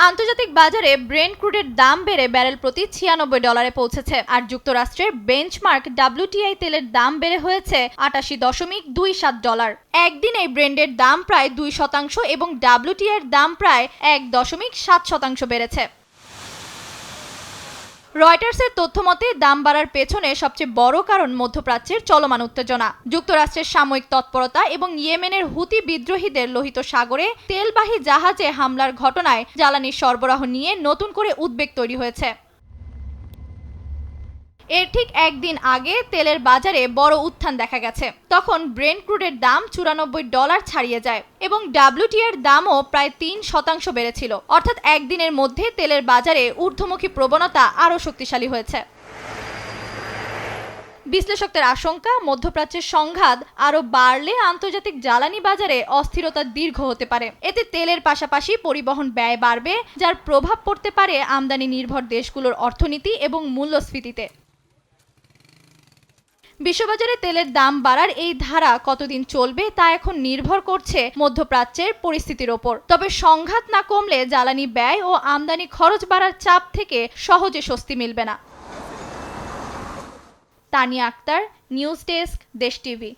আন্তর্জাতিক বাজারে ব্রেন্ট ক্রুডের দাম বেড়ে ব্যারেল প্রতি $96 পৌঁছেছে, আর যুক্তরাষ্ট্রের বেঞ্চমার্ক WTI তেলের দাম বেড়ে হয়েছে $88.27। একদিনেই ব্রেন্টের দাম প্রায় 2% এবং WTI এর দাম প্রায় 1.7% বেড়েছে। রয়টার্সের তথ্যমতে দাম বাড়ার পেছনে সবচেয়ে বড় কারণ মধ্যপ্রাচ্যের চলমান উত্তেজনা, যুক্তরাষ্ট্রের সাময়িক তৎপরতা এবং ইয়েমেনের হুতি বিদ্রোহীদের লোহিত সাগরে তেলবাহী জাহাজে হামলার ঘটনায় জ্বালানি সরবরাহ নিয়ে নতুন করে উদ্বেগ তৈরি হয়েছে। এর ঠিক একদিন আগে তেলের বাজারে বড় উত্থান দেখা গেছে। তখন ব্রেন্ট ক্রুডের দাম $94 ছাড়িয়ে যায় এবং WTI এর দামও প্রায় 3% বেড়েছিল। অর্থাৎ একদিনের মধ্যে তেলের বাজারে ঊর্ধ্বমুখী প্রবণতা আরও শক্তিশালী হয়েছে। বিশ্লেষকদের আশঙ্কা, মধ্যপ্রাচ্যের সংঘাত আরও বাড়লে আন্তর্জাতিক জ্বালানি বাজারে অস্থিরতা দীর্ঘ হতে পারে। এতে তেলের পাশাপাশি পরিবহন ব্যয় বাড়বে, যার প্রভাব পড়তে পারে আমদানি নির্ভর দেশগুলোর অর্থনীতি এবং মূল্যস্ফীতিতে। বিশ্ববাজারে তেলের দাম বাড়ার এই ধারা কতদিন চলবে তা এখন নির্ভর করছে মধ্যপ্রাচ্যের পরিস্থিতির ওপর। তবে সংঘাত না কমলে জ্বালানি ব্যয় ও আমদানি খরচ বাড়ার চাপ থেকে সহজে স্বস্তি মিলবে না। তানিয়া আক্তার, নিউজ ডেস্ক, দেশ টিভি।